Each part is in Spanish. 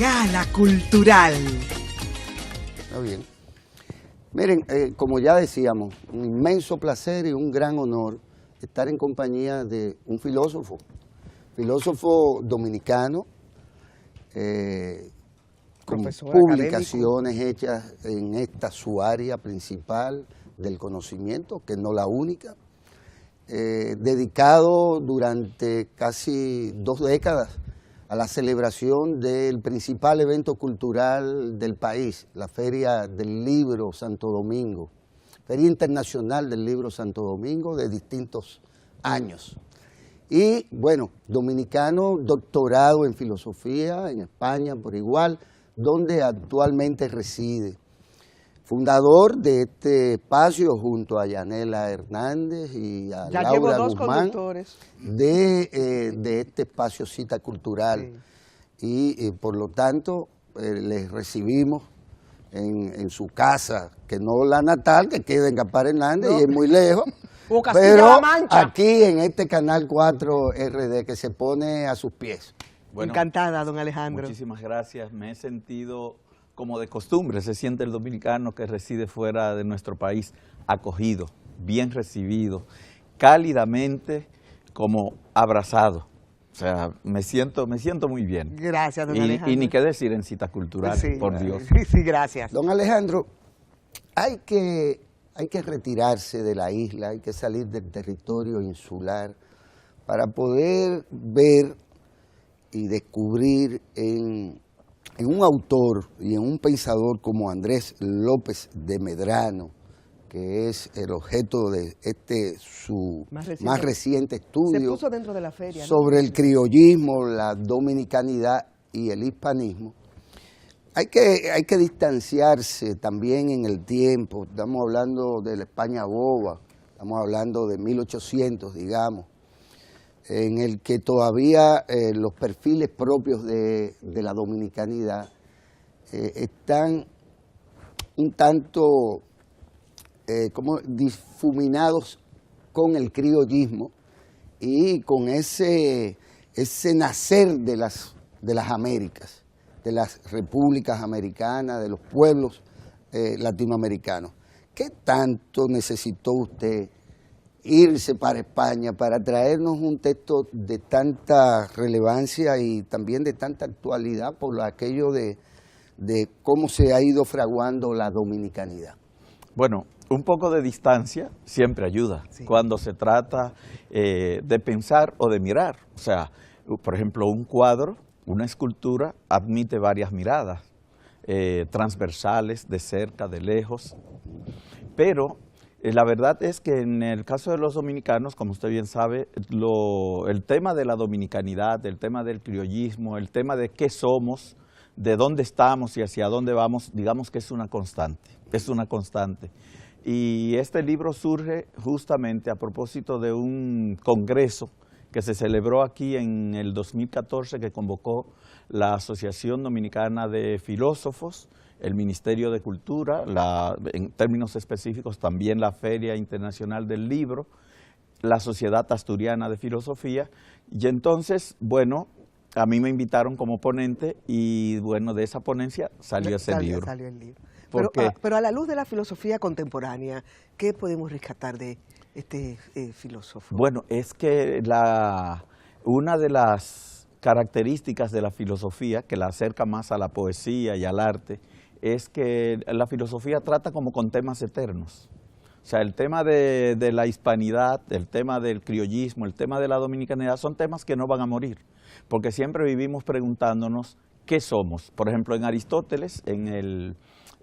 Gala Cultural. Está bien. Miren, como ya decíamos, un inmenso placer y un gran honor estar en compañía de un filósofo dominicano, con publicaciones hechas en esta su área principal del conocimiento, que no la única, dedicado durante casi 2 décadas a la celebración del principal evento cultural del país, la Feria del Libro Santo Domingo, Feria Internacional del Libro Santo Domingo de distintos años. Y bueno, dominicano, doctorado en filosofía en España por igual, donde actualmente reside. Fundador de este espacio junto a Yanela Hernández y a Laura Guzmán, de este espacio Cita Cultural. Sí. Y por lo tanto les recibimos en su casa, que no la natal, que queda en Gaspar Hernández, no. Y es muy lejos, pero aquí en este Canal 4 RD que se pone a sus pies. Bueno, encantada, don Alejandro. Muchísimas gracias. Me he sentido, como de costumbre, se siente el dominicano que reside fuera de nuestro país, acogido, bien recibido, cálidamente, como abrazado. O sea, me siento muy bien. Gracias, don Alejandro. Y ni qué decir en Cita Cultural, sí, por Dios. Sí, gracias. Don Alejandro, hay que retirarse de la isla, hay que salir del territorio insular para poder ver y descubrir en un autor y en un pensador como Andrés López de Medrano, que es el objeto de su más reciente estudio. Se puso dentro de la feria, ¿no? Sobre el criollismo, la dominicanidad y el hispanismo. Hay que distanciarse también en el tiempo. Estamos hablando de la España boba, estamos hablando de 1800, digamos, en el que todavía los perfiles propios de la dominicanidad están un tanto como difuminados con el criollismo y con ese nacer de las Américas, de las repúblicas americanas, de los pueblos latinoamericanos. ¿Qué tanto necesitó usted irse para España para traernos un texto de tanta relevancia y también de tanta actualidad por aquello de cómo se ha ido fraguando la dominicanidad? Bueno, un poco de distancia siempre ayuda, sí, cuando se trata de pensar o de mirar. O sea, por ejemplo, un cuadro, una escultura, admite varias miradas, transversales, de cerca, de lejos, pero la verdad es que en el caso de los dominicanos, como usted bien sabe, el tema de la dominicanidad, el tema del criollismo, el tema de qué somos, de dónde estamos y hacia dónde vamos, digamos que es una constante, Y este libro surge justamente a propósito de un congreso que se celebró aquí en el 2014, que convocó la Asociación Dominicana de Filósofos, el Ministerio de Cultura, en términos específicos también la Feria Internacional del Libro, la Sociedad Asturiana de Filosofía, y entonces, bueno, a mí me invitaron como ponente y bueno, de esa ponencia salió ese libro. Salió el libro. Pero a la luz de la filosofía contemporánea, ¿qué podemos rescatar de este filósofo? Bueno, es que una de las características de la filosofía que la acerca más a la poesía y al arte es que la filosofía trata como con temas eternos. O sea, el tema de la hispanidad, el tema del criollismo, el tema de la dominicanidad son temas que no van a morir, porque siempre vivimos preguntándonos qué somos. Por ejemplo, en Aristóteles, en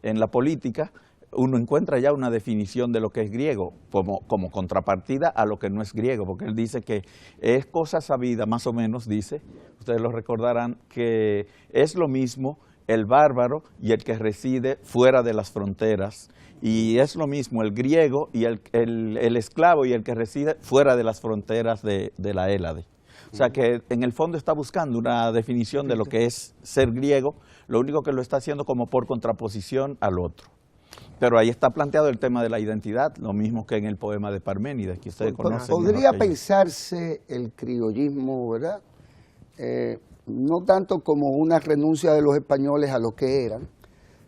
la política, uno encuentra ya una definición de lo que es griego, como contrapartida a lo que no es griego, porque él dice que es cosa sabida, más o menos dice, ustedes lo recordarán, que es lo mismo el bárbaro y el que reside fuera de las fronteras, y es lo mismo el griego y el esclavo y el que reside fuera de las fronteras de la Hélade. O sea que en el fondo está buscando una definición de lo que es ser griego, lo único que lo está haciendo como por contraposición al otro. Pero ahí está planteado el tema de la identidad, lo mismo que en el poema de Parménides, que ustedes conocen. ¿Podría pensarse el criollismo, verdad? no tanto como una renuncia de los españoles a lo que eran,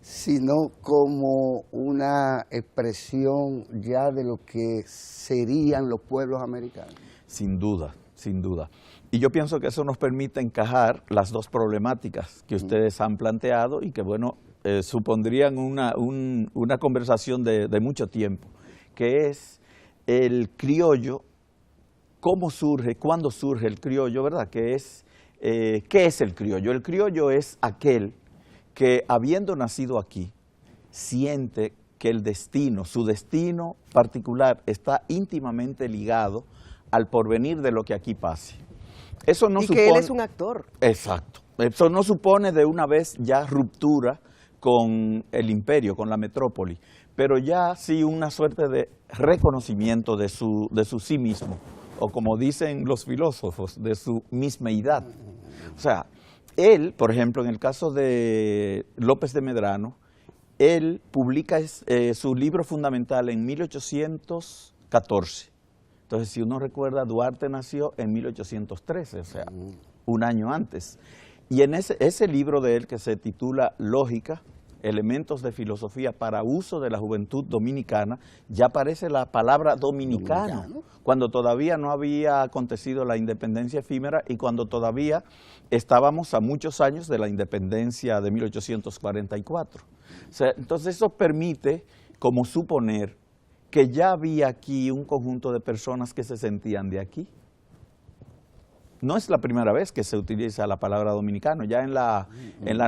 sino como una expresión ya de lo que serían los pueblos americanos. Sin duda, sin duda. Y yo pienso que eso nos permite encajar las dos problemáticas que ustedes han planteado y que, bueno, supondrían una conversación de mucho tiempo, que es el criollo, cómo surge, cuándo surge el criollo, ¿verdad? ¿Qué es el criollo? El criollo es aquel que, habiendo nacido aquí, siente que el destino, su destino particular, está íntimamente ligado al porvenir de lo que aquí pase. Eso no supone, que él es un actor. Exacto. Eso no supone de una vez ya ruptura con el imperio, con la metrópoli, pero ya sí una suerte de reconocimiento de su sí mismo, o como dicen los filósofos, de su mismeidad. O sea, él, por ejemplo, en el caso de López de Medrano, él publica su libro fundamental en 1814. Entonces, si uno recuerda, Duarte nació en 1813, o sea, un año antes. Y en ese libro de él, que se titula Lógica, elementos de filosofía para uso de la juventud dominicana, ya aparece la palabra dominicano, cuando todavía no había acontecido la independencia efímera y cuando todavía estábamos a muchos años de la independencia de 1844. O sea, entonces eso permite como suponer que ya había aquí un conjunto de personas que se sentían de aquí. No es la primera vez que se utiliza la palabra dominicano. Ya en la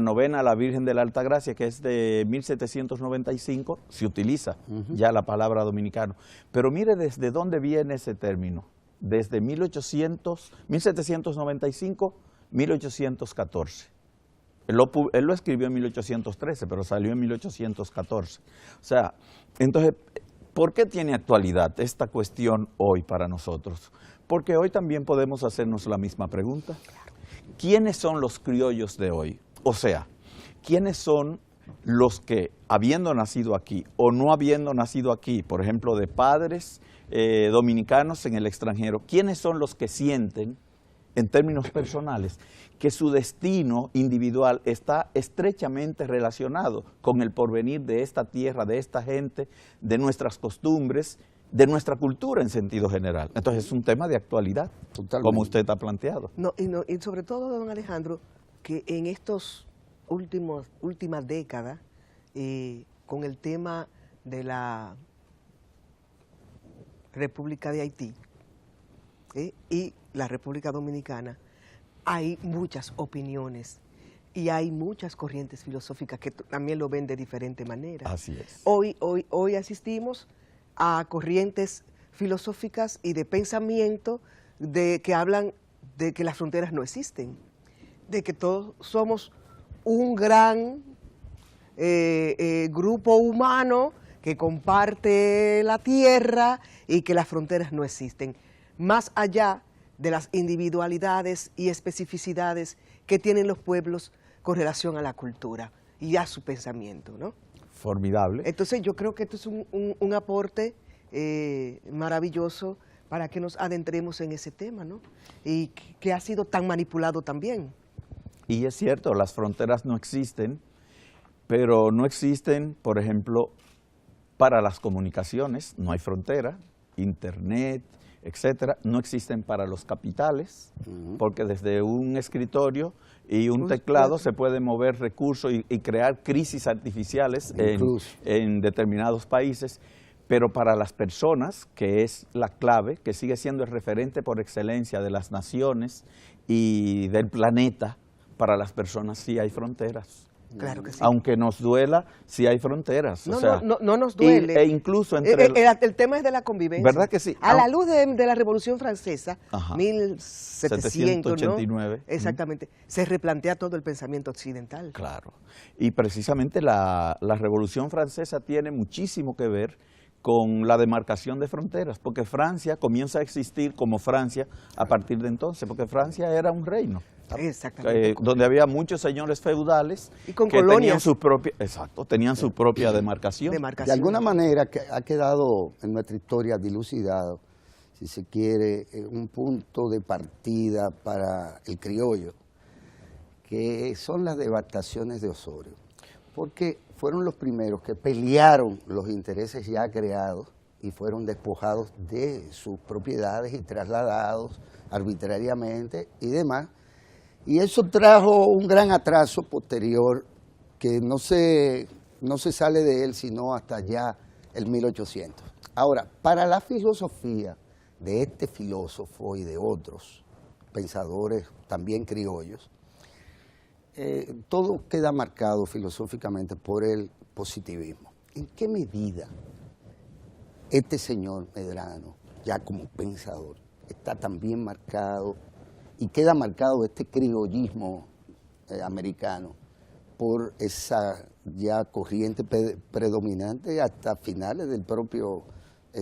novena La Virgen de la Altagracia, que es de 1795, se utiliza ya la palabra dominicano. Pero mire desde dónde viene ese término. Desde 1795, 1814. Él lo escribió en 1813, pero salió en 1814. O sea, entonces, ¿por qué tiene actualidad esta cuestión hoy para nosotros? Porque hoy también podemos hacernos la misma pregunta. ¿Quiénes son los criollos de hoy? O sea, ¿quiénes son los que, habiendo nacido aquí o no habiendo nacido aquí, por ejemplo, de padres dominicanos en el extranjero, quiénes son los que sienten, en términos personales, que su destino individual está estrechamente relacionado con el porvenir de esta tierra, de esta gente, de nuestras costumbres, de nuestra cultura en sentido general? Entonces es un tema de actualidad, totalmente, como usted ha planteado. Y sobre todo, don Alejandro, que en estos últimas décadas, con el tema de la República de Haití y la República Dominicana, hay muchas opiniones y hay muchas corrientes filosóficas que también lo ven de diferente manera. Así es. Hoy asistimos a corrientes filosóficas y de pensamiento que hablan de que las fronteras no existen, de que todos somos un gran grupo humano que comparte la tierra y que las fronteras no existen, más allá de las individualidades y especificidades que tienen los pueblos con relación a la cultura y a su pensamiento, ¿no? Formidable. Entonces yo creo que esto es un aporte maravilloso para que nos adentremos en ese tema, ¿no? Y que ha sido tan manipulado también. Y es cierto, las fronteras no existen, pero no existen, por ejemplo, para las comunicaciones, no hay frontera, internet, etcétera, no existen para los capitales, porque desde un escritorio y un teclado se pueden mover recursos y crear crisis artificiales en determinados países, pero para las personas, que es la clave, que sigue siendo el referente por excelencia de las naciones y del planeta, para las personas sí hay fronteras. Claro que sí. Aunque nos duela, sí hay fronteras. No, o sea, no nos duele. E incluso entre el tema es de la convivencia. ¿Verdad que sí? A la luz de la Revolución Francesa, Ajá. 1789, ¿no? Exactamente, se replantea todo el pensamiento occidental. Claro. Y precisamente la Revolución Francesa tiene muchísimo que ver con la demarcación de fronteras, porque Francia comienza a existir como Francia a partir de entonces, porque Francia era un reino. Exactamente. Donde había muchos señores feudales y con que colonias. tenían su propia demarcación. De alguna manera que ha quedado en nuestra historia dilucidado, si se quiere, un punto de partida para el criollo, que son las devastaciones de Osorio, porque fueron los primeros que pelearon los intereses ya creados y fueron despojados de sus propiedades y trasladados arbitrariamente y demás. Y eso trajo un gran atraso posterior que no se sale de él sino hasta ya el 1800. Ahora, para la filosofía de este filósofo y de otros pensadores también criollos, todo queda marcado filosóficamente por el positivismo. ¿En qué medida este señor Medrano, ya como pensador, está también marcado y queda marcado este criollismo americano por esa ya corriente predominante hasta finales del propio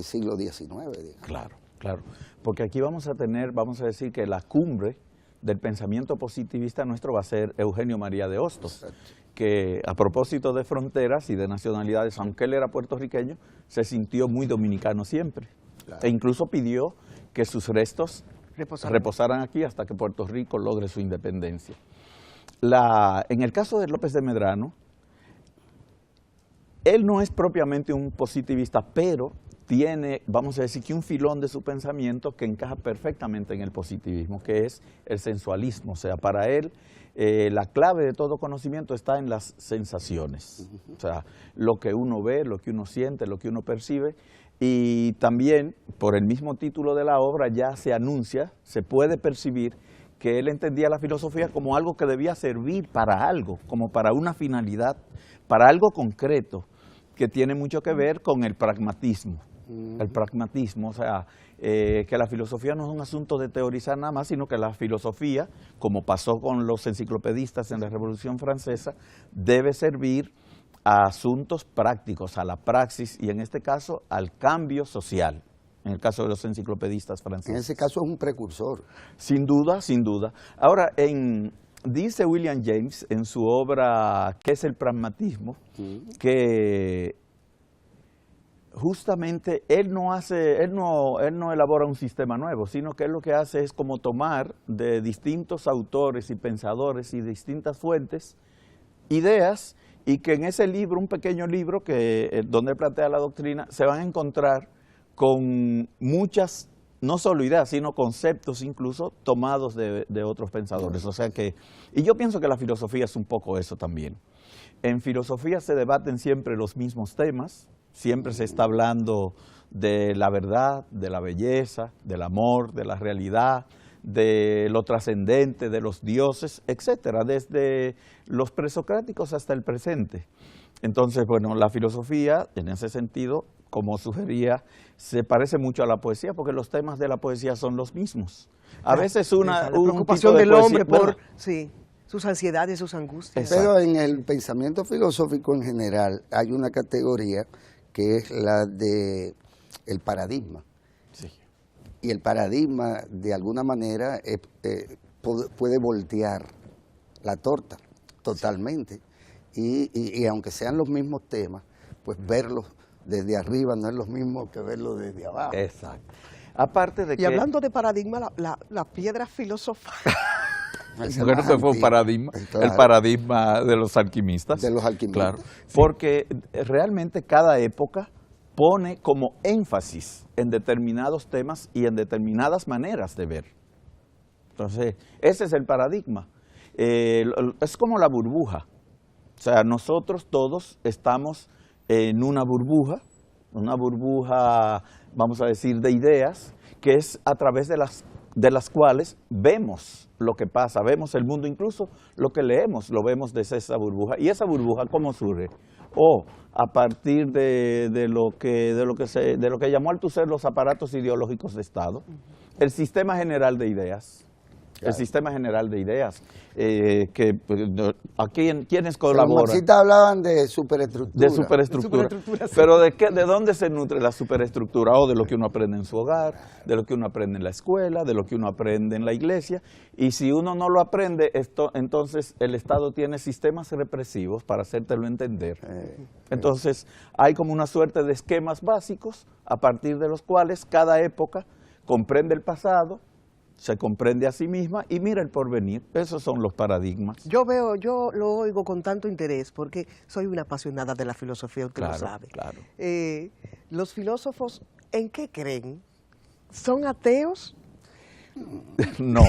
siglo XIX? Digamos. Claro, claro, porque aquí vamos a decir que la cumbre del pensamiento positivista nuestro va a ser Eugenio María de Hostos, que a propósito de fronteras y de nacionalidades, aunque él era puertorriqueño, se sintió muy dominicano siempre, claro. E incluso pidió que sus restos reposaran aquí hasta que Puerto Rico logre su independencia. En el caso de López de Medrano, él no es propiamente un positivista, pero tiene, vamos a decir, que un filón de su pensamiento que encaja perfectamente en el positivismo, que es el sensualismo. O sea, para él la clave de todo conocimiento está en las sensaciones. O sea, lo que uno ve, lo que uno siente, lo que uno percibe. Y también, por el mismo título de la obra, ya se anuncia, se puede percibir que él entendía la filosofía como algo que debía servir para algo, como para una finalidad, para algo concreto, que tiene mucho que ver con el pragmatismo. El pragmatismo, o sea, que la filosofía no es un asunto de teorizar nada más, sino que la filosofía, como pasó con los enciclopedistas en la Revolución Francesa, debe servir a asuntos prácticos, a la praxis y en este caso al cambio social, en el caso de los enciclopedistas franceses. En ese caso es un precursor. Sin duda, sin duda. Ahora, dice William James en su obra ¿Qué es el pragmatismo? Que justamente él no elabora un sistema nuevo, sino que él lo que hace es como tomar de distintos autores y pensadores y distintas fuentes ideas, y que en ese libro, un pequeño libro donde él plantea la doctrina, se van a encontrar con muchas, no solo ideas, sino conceptos incluso tomados de otros pensadores. O sea que, y yo pienso que la filosofía es un poco eso también. En filosofía se debaten siempre los mismos temas, siempre se está hablando de la verdad, de la belleza, del amor, de la realidad, de lo trascendente, de los dioses, etcétera, desde los presocráticos hasta el presente. Entonces, bueno, la filosofía, en ese sentido, como sugería, se parece mucho a la poesía, porque los temas de la poesía son los mismos. A veces la preocupación del hombre por sus ansiedades, sus angustias. Pero en el pensamiento filosófico en general hay una categoría que es la de el paradigma. Sí. Y el paradigma, de alguna manera, puede voltear la torta totalmente. Sí. Y aunque sean los mismos temas, pues verlos desde arriba no es lo mismo que verlo desde abajo. Exacto. Aparte de y hablando de paradigma, la piedra filosofal. Bueno, ese fue un paradigma, claro. El paradigma de los alquimistas. De los alquimistas. Claro, porque realmente cada época pone como énfasis en determinados temas y en determinadas maneras de ver. Entonces, ese es el paradigma. Es como la burbuja. O sea, nosotros todos estamos en una burbuja, vamos a decir, de ideas, que es a través de las cuales vemos lo que pasa, vemos el mundo, incluso lo que leemos, lo vemos desde esa burbuja. ¿Y esa burbuja cómo surge? A partir de lo que llamó Althusser los aparatos ideológicos de Estado, el sistema general de ideas. Claro. El sistema general de ideas, ¿quiénes colaboran? Los marxistas hablaban de superestructura. De superestructura. Pero ¿de dónde se nutre la superestructura? De lo que uno aprende en su hogar, de lo que uno aprende en la escuela, de lo que uno aprende en la iglesia. Y si uno no lo aprende, entonces el Estado tiene sistemas represivos para hacértelo entender. Entonces hay como una suerte de esquemas básicos a partir de los cuales cada época comprende el pasado, se comprende a sí misma y mira el porvenir. Esos son los paradigmas. Yo lo oigo con tanto interés porque soy una apasionada de la filosofía, usted lo sabe. Claro. Los filósofos, ¿en qué creen? ¿Son ateos? No,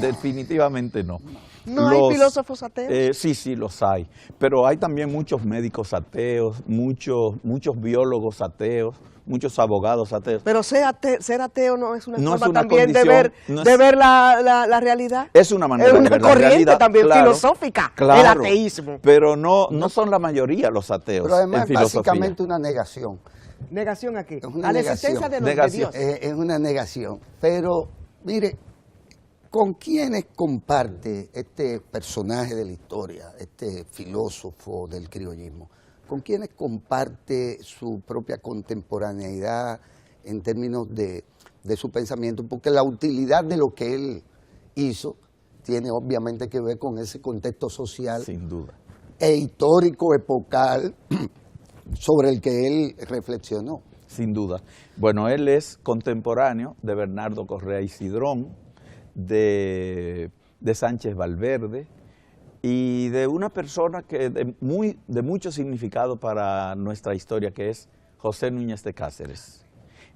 definitivamente no. ¿No hay filósofos ateos? Sí, los hay. Pero hay también muchos médicos ateos, muchos biólogos ateos, muchos abogados ateos. Pero ser ateo no es una forma es una también de condición, ver la realidad. Es una manera de ver la realidad. Es una corriente también filosófica, el claro, ateísmo. Pero no son la mayoría los ateos. Pero además en filosofía. básicamente una negación. ¿Negación a qué? Es una A la negación. existencia de Negación. Dios. Es una negación. Pero, mire, ¿con quiénes comparte este personaje de la historia, este filósofo del criollismo? ¿Con quiénes comparte su propia contemporaneidad en términos de su pensamiento? Porque la utilidad de lo que él hizo tiene obviamente que ver con ese contexto social. Sin duda. E histórico, epocal, sobre el que él reflexionó. Sin duda. Bueno, él es contemporáneo de Bernardo Correa y Cidrón, de Sánchez Valverde, y de una persona que de mucho significado para nuestra historia, que es José Núñez de Cáceres.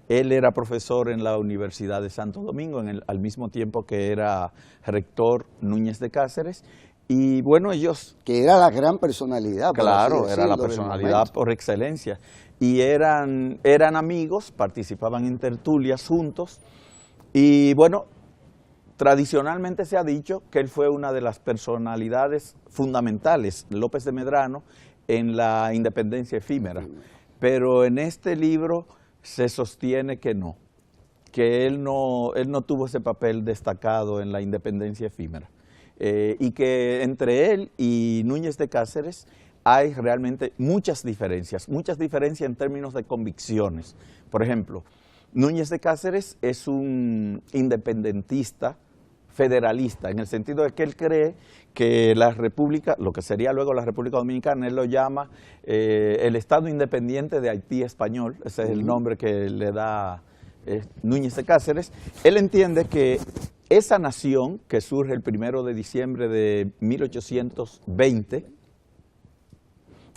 Él era profesor en la Universidad de Santo Domingo, al mismo tiempo que era rector Núñez de Cáceres, y bueno, ellos... Que era la gran personalidad. Claro, era la personalidad por excelencia, y eran amigos, participaban en tertulias juntos, y bueno, tradicionalmente se ha dicho que él fue una de las personalidades fundamentales, López de Medrano, en la independencia efímera. Pero en este libro se sostiene que no, que él no tuvo ese papel destacado en la independencia efímera. Y que entre él y Núñez de Cáceres hay realmente muchas diferencias en términos de convicciones. Por ejemplo, Núñez de Cáceres es un independentista federalista, en el sentido de que él cree que la República, lo que sería luego la República Dominicana, él lo llama el Estado Independiente de Haití Español, ese es el nombre que le da Núñez de Cáceres. Él entiende que esa nación que surge el 1 de diciembre de 1820,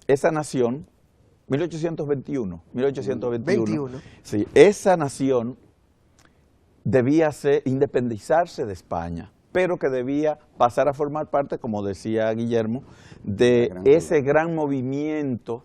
esa nación, 1821, sí, esa nación debía independizarse de España, pero que debía pasar a formar parte, como decía Guillermo, de ese gran movimiento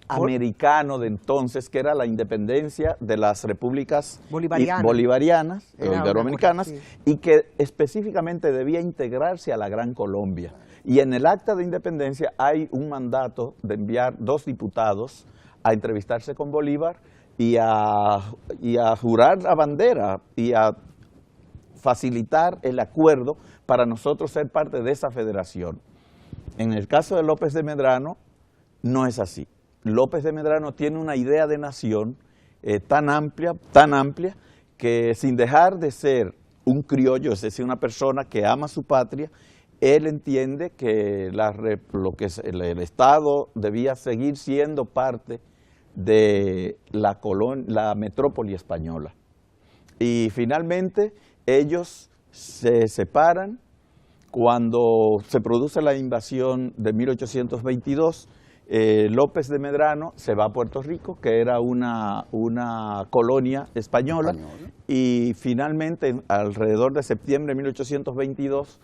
americano de entonces, que era la independencia de las repúblicas bolivarianas iberoamericanas, y que específicamente debía integrarse a la Gran Colombia. Y en el acta de independencia hay un mandato de enviar 2 diputados a entrevistarse con Bolívar y a jurar la bandera y a facilitar el acuerdo para nosotros ser parte de esa federación. En el caso de López de Medrano, no es así. López de Medrano tiene una idea de nación tan amplia, que sin dejar de ser un criollo, es decir, una persona que ama su patria, él entiende que el Estado debía seguir siendo parte de la metrópoli española. Y finalmente ellos se separan cuando se produce la invasión de 1822. López de Medrano se va a Puerto Rico, que era una colonia española, y finalmente alrededor de septiembre de 1822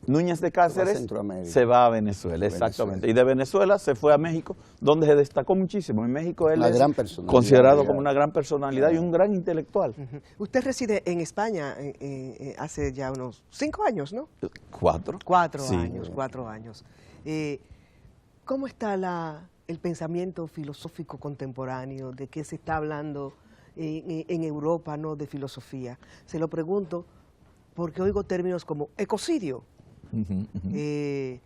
Núñez de Cáceres se va a Venezuela, exactamente. Y de Venezuela se fue a México, donde se destacó muchísimo. En México él es considerado como una gran personalidad y un gran intelectual. Usted reside en España hace ya unos 5 años, ¿no? 4. 4 sí. años, 4 años. ¿Cómo está el pensamiento filosófico contemporáneo? ¿De qué se está hablando en Europa, no de filosofía? Se lo pregunto porque oigo términos como ecocidio. El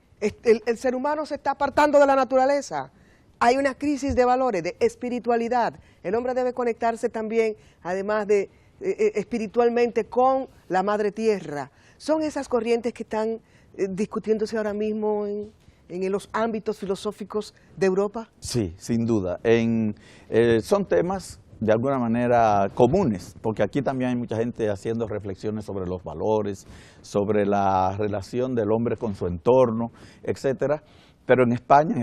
ser humano se está apartando de la naturaleza. Hay una crisis de valores, de espiritualidad. El hombre debe conectarse también, además de espiritualmente, con la madre tierra. ¿Son esas corrientes que están discutiéndose ahora mismo en los ámbitos filosóficos de Europa? Sí, sin duda. Son temas de alguna manera comunes, porque aquí también hay mucha gente haciendo reflexiones sobre los valores, sobre la relación del hombre con su entorno, etcétera. Pero en España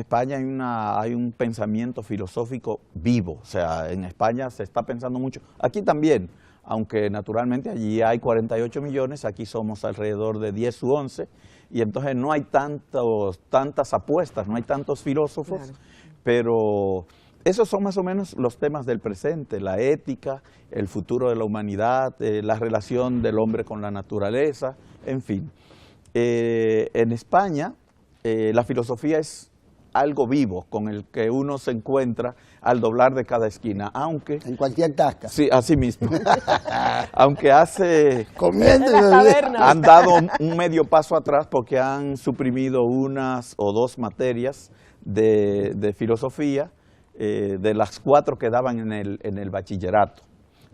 hay un pensamiento filosófico vivo, o sea, en España se está pensando mucho, aquí también, aunque naturalmente allí hay 48 millones, aquí somos alrededor de 10 u 11, y entonces no hay tantas apuestas, no hay tantos filósofos, claro. Pero esos son más o menos los temas del presente, la ética, el futuro de la humanidad, la relación del hombre con la naturaleza, en fin. En España la filosofía es algo vivo con el que uno se encuentra al doblar de cada esquina, aunque... En cualquier tasca. Sí, así mismo. Aunque hace... Comiendo han dado un medio paso atrás porque han suprimido unas o dos materias de filosofía de las 4 que daban en el bachillerato.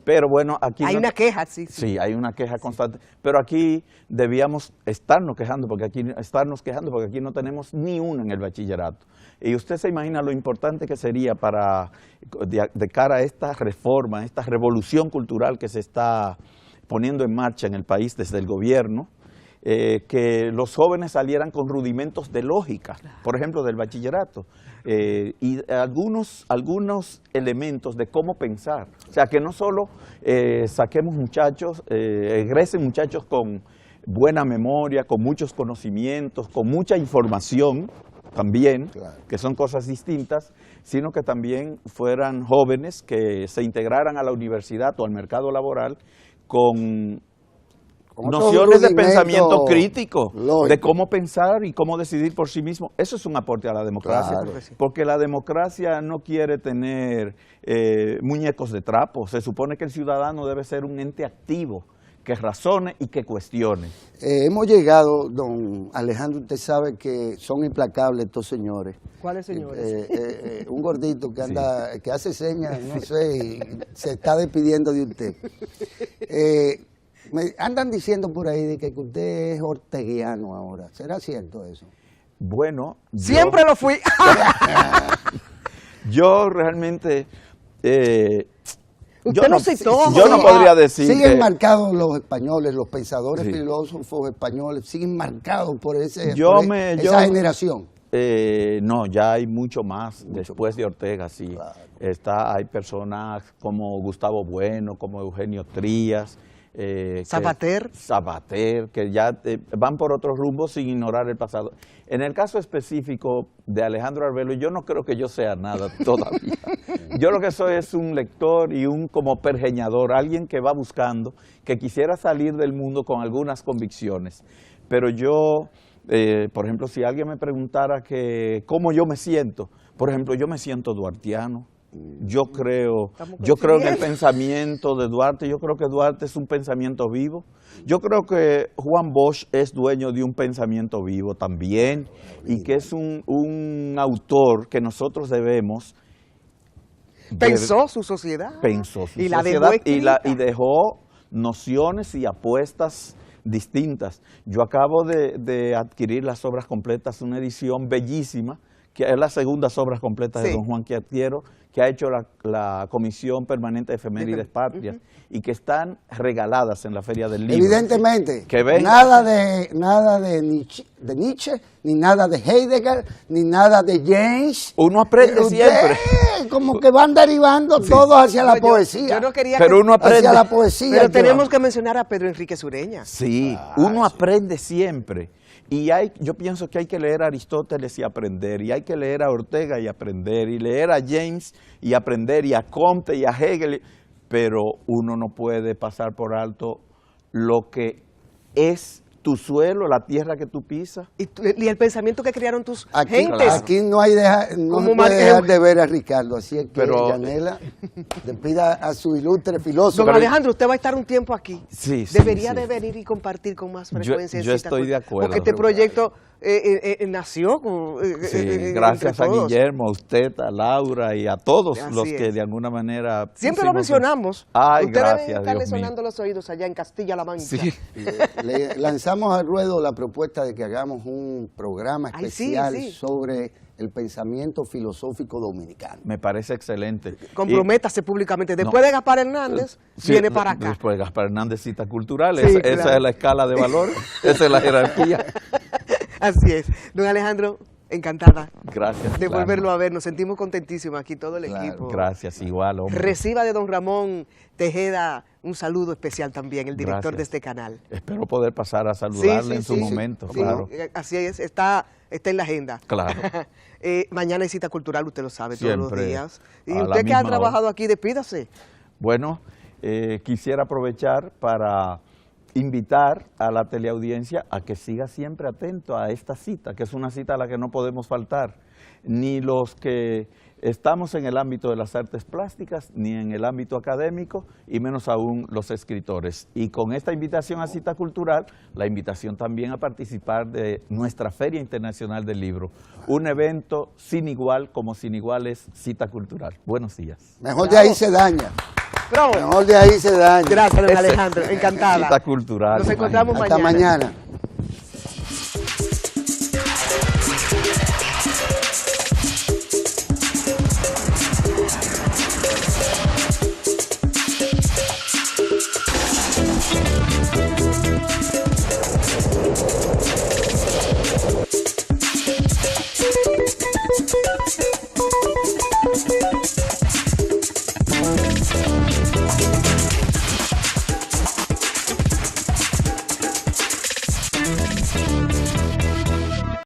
Pero bueno, aquí... Hay una queja, sí. Sí, hay una queja constante. Pero aquí debíamos estarnos quejando porque aquí no tenemos ni uno en el bachillerato. Y usted se imagina lo importante que sería de cara a esta reforma, esta revolución cultural que se está poniendo en marcha en el país desde el gobierno, que los jóvenes salieran con rudimentos de lógica, por ejemplo, del bachillerato, y algunos elementos de cómo pensar. O sea, que no solo saquemos muchachos, egresen muchachos con buena memoria, con muchos conocimientos, con mucha información también, claro, que son cosas distintas, sino que también fueran jóvenes que se integraran a la universidad o al mercado laboral con nociones de pensamiento crítico, lógico, de cómo pensar y cómo decidir por sí mismo. Eso es un aporte a la democracia, claro, porque la democracia no quiere tener muñecos de trapo. Se supone que el ciudadano debe ser un ente activo, que razone y que cuestione. Hemos llegado, don Alejandro, usted sabe que son implacables estos señores. ¿Cuáles señores? Un gordito que anda, que hace señas, no sé, y se está despidiendo de usted. Me andan diciendo por ahí de que usted es orteguiano ahora. ¿Será cierto eso? Bueno, siempre lo fui. Yo realmente... Usted no citó. Yo no podría decir siguen marcados los españoles, los pensadores filósofos españoles, siguen marcados por esa generación. No, ya hay mucho más después de Ortega, sí. Claro. Hay personas como Gustavo Bueno, como Eugenio Trías, Sabater, que ya van por otros rumbos sin ignorar el pasado. En el caso específico de Alejandro Arbelo, yo no creo que yo sea nada todavía. Yo lo que soy es un lector y un como pergeñador, alguien que va buscando, que quisiera salir del mundo con algunas convicciones. Pero yo, por ejemplo, si alguien me preguntara cómo yo me siento, por ejemplo, yo me siento duartiano. Yo creo en el pensamiento de Duarte, yo creo que Duarte es un pensamiento vivo. Yo creo que Juan Bosch es dueño de un pensamiento vivo también y que es un autor que nosotros debemos... Pensó su sociedad. Pensó su y sociedad y dejó nociones y apuestas distintas. Yo acabo de adquirir las obras completas, una edición bellísima, que es las segundas obras completas de don Juan Quiatiero, que ha hecho la Comisión Permanente de Efemérides Patrias, y que están regaladas en la Feria del Libro. Evidentemente, que nada de Nietzsche, ni nada de Heidegger, ni nada de James. Uno aprende siempre. Como que van derivando todos hacia la poesía. Yo no quería pero uno aprende. Hacia la poesía. Pero tenemos que mencionar a Pedro Enrique Sureña. Sí, uno aprende siempre. Y yo pienso que hay que leer a Aristóteles y aprender, y hay que leer a Ortega y aprender, y leer a James y aprender, y a Comte y a Hegel, pero uno no puede pasar por alto lo que es tu suelo, la tierra que tú pisas. Y el pensamiento que crearon tus gentes. Claro. Aquí no se puede dejar de ver a Ricardo, así es que Yanela le pida a su ilustre filósofo. Don Alejandro, usted va a estar un tiempo aquí. Sí, Debería de venir y compartir con más frecuencia. Yo estoy de acuerdo. Porque este proyecto nació gracias a Guillermo, a usted, a Laura y a todos los que de alguna manera... Siempre lo mencionamos. Ay, Ustedes gracias, deben estarle Dios mío. sonando los oídos allá en Castilla-La Mancha. Sí. Le lanzamos al ruedo la propuesta de que hagamos un programa especial sobre el pensamiento filosófico dominicano. Me parece excelente. Comprométase públicamente. Después de Gaspar Hernández, Sí, viene para acá. Después de Gaspar Hernández, cita cultural. Sí, Esa claro. es la escala de valor, esa es la jerarquía. Así es. Don Alejandro, encantada Gracias. de Claro. volverlo a ver. Nos sentimos contentísimos aquí, todo el Claro. equipo. Gracias, igual, hombre. Reciba de don Ramón Tejeda un saludo especial también, el director Gracias. de este canal. Espero poder pasar a saludarle en su sí, momento, sí, claro. así es, está en la agenda. Claro. Mañana hay cita cultural, usted lo sabe, todos los Siempre, días. Y a la usted que ha misma trabajado aquí, despídase. Bueno, quisiera aprovechar para invitar a la teleaudiencia a que siga siempre atento a esta cita, que es una cita a la que no podemos faltar, ni los que estamos en el ámbito de las artes plásticas, ni en el ámbito académico, y menos aún los escritores. Y con esta invitación a cita cultural, la invitación también a participar de nuestra Feria Internacional del Libro, un evento sin igual, como sin igual es cita cultural. Buenos días. Mejor de ahí se daña. Bravo. Mejor de ahí se daña. Gracias, don Alejandro, encantada. Cita cultural. Nos encontramos Hasta mañana.